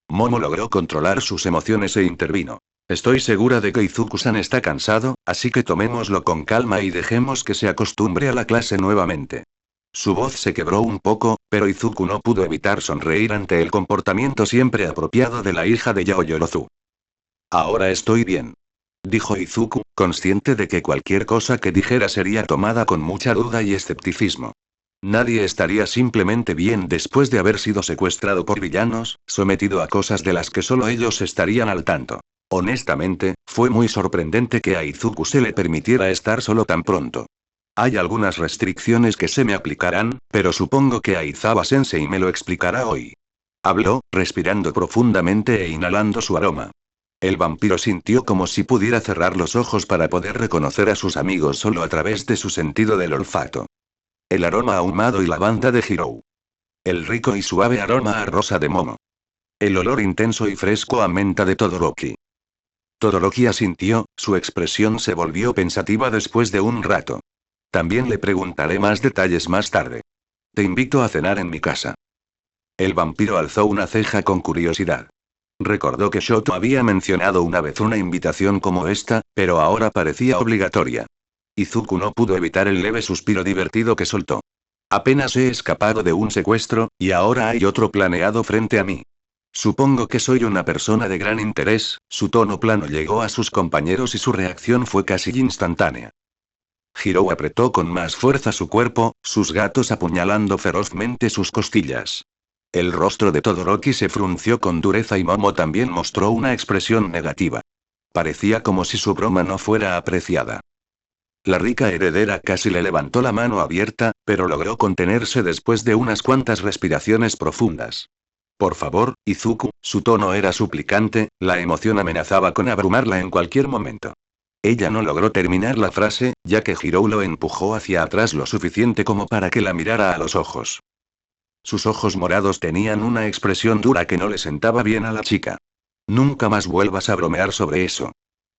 Momo logró controlar sus emociones e intervino. Estoy segura de que Izuku-san está cansado, así que tomémoslo con calma y dejemos que se acostumbre a la clase nuevamente. Su voz se quebró un poco, pero Izuku no pudo evitar sonreír ante el comportamiento siempre apropiado de la hija de Yaoyorozu. Ahora estoy bien. Dijo Izuku, consciente de que cualquier cosa que dijera sería tomada con mucha duda y escepticismo. Nadie estaría simplemente bien después de haber sido secuestrado por villanos, sometido a cosas de las que solo ellos estarían al tanto. Honestamente, fue muy sorprendente que a Izuku se le permitiera estar solo tan pronto. Hay algunas restricciones que se me aplicarán, pero supongo que Aizawa-sensei me lo explicará hoy. Habló, respirando profundamente e inhalando su aroma. El vampiro sintió como si pudiera cerrar los ojos para poder reconocer a sus amigos solo a través de su sentido del olfato. El aroma ahumado y lavanda de Hirou. El rico y suave aroma a rosa de Momo. El olor intenso y fresco a menta de Todoroki. Todoroki asintió, su expresión se volvió pensativa después de un rato. También le preguntaré más detalles más tarde. Te invito a cenar en mi casa. El vampiro alzó una ceja con curiosidad. Recordó que Shoto había mencionado una vez una invitación como esta, pero ahora parecía obligatoria. Izuku no pudo evitar el leve suspiro divertido que soltó. Apenas he escapado de un secuestro, y ahora hay otro planeado frente a mí. Supongo que soy una persona de gran interés. Su tono plano llegó a sus compañeros y su reacción fue casi instantánea. Hirou apretó con más fuerza su cuerpo, sus gatos apuñalando ferozmente sus costillas. El rostro de Todoroki se frunció con dureza y Momo también mostró una expresión negativa. Parecía como si su broma no fuera apreciada. La rica heredera casi le levantó la mano abierta, pero logró contenerse después de unas cuantas respiraciones profundas. Por favor, Izuku, su tono era suplicante, la emoción amenazaba con abrumarla en cualquier momento. Ella no logró terminar la frase, ya que Hirou lo empujó hacia atrás lo suficiente como para que la mirara a los ojos. Sus ojos morados tenían una expresión dura que no le sentaba bien a la chica. Nunca más vuelvas a bromear sobre eso.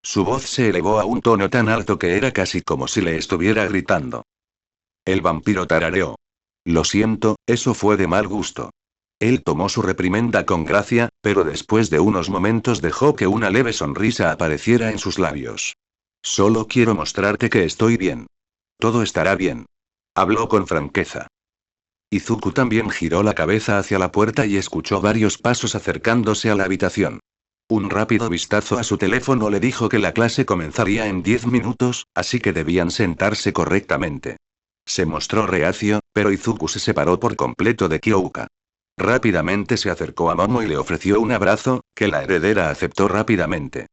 Su voz se elevó a un tono tan alto que era casi como si le estuviera gritando. El vampiro tarareó. Lo siento, eso fue de mal gusto. Él tomó su reprimenda con gracia, pero después de unos momentos dejó que una leve sonrisa apareciera en sus labios. Solo quiero mostrarte que estoy bien. Todo estará bien. Habló con franqueza. Izuku también giró la cabeza hacia la puerta y escuchó varios pasos acercándose a la habitación. Un rápido vistazo a su teléfono le dijo que la clase comenzaría en 10 minutos, así que debían sentarse correctamente. Se mostró reacio, pero Izuku se separó por completo de Kyouka. Rápidamente se acercó a Momo y le ofreció un abrazo, que la heredera aceptó rápidamente.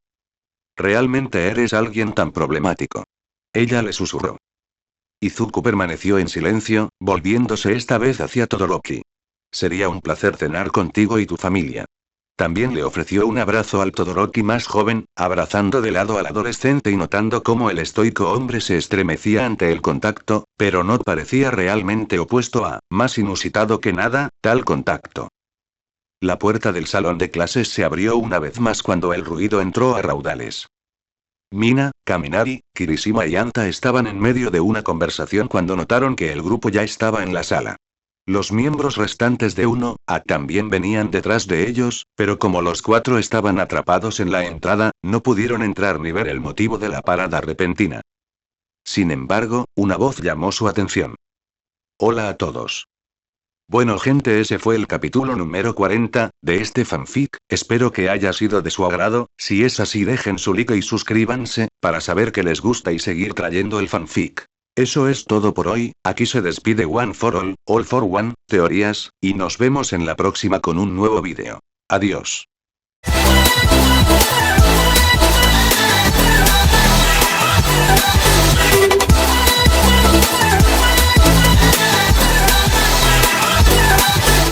Realmente eres alguien tan problemático. Ella le susurró. Izuku permaneció en silencio, volviéndose esta vez hacia Todoroki. Sería un placer cenar contigo y tu familia. También le ofreció un abrazo al Todoroki más joven, abrazando de lado al adolescente y notando cómo el estoico hombre se estremecía ante el contacto, pero no parecía realmente opuesto a, más inusitado que nada, tal contacto. La puerta del salón de clases se abrió una vez más cuando el ruido entró a raudales. Mina, Kaminari, Kirishima y Anta estaban en medio de una conversación cuando notaron que el grupo ya estaba en la sala. Los miembros restantes de 1A también venían detrás de ellos, pero como los 4 estaban atrapados en la entrada, no pudieron entrar ni ver el motivo de la parada repentina. Sin embargo, una voz llamó su atención. Hola a todos. Bueno gente, ese fue el capítulo número 40, de este fanfic, espero que haya sido de su agrado, si es así dejen su like y suscríbanse, para saber que les gusta y seguir trayendo el fanfic. Eso es todo por hoy, aquí se despide One for All for One, teorías, y nos vemos en la próxima con un nuevo vídeo. Adiós.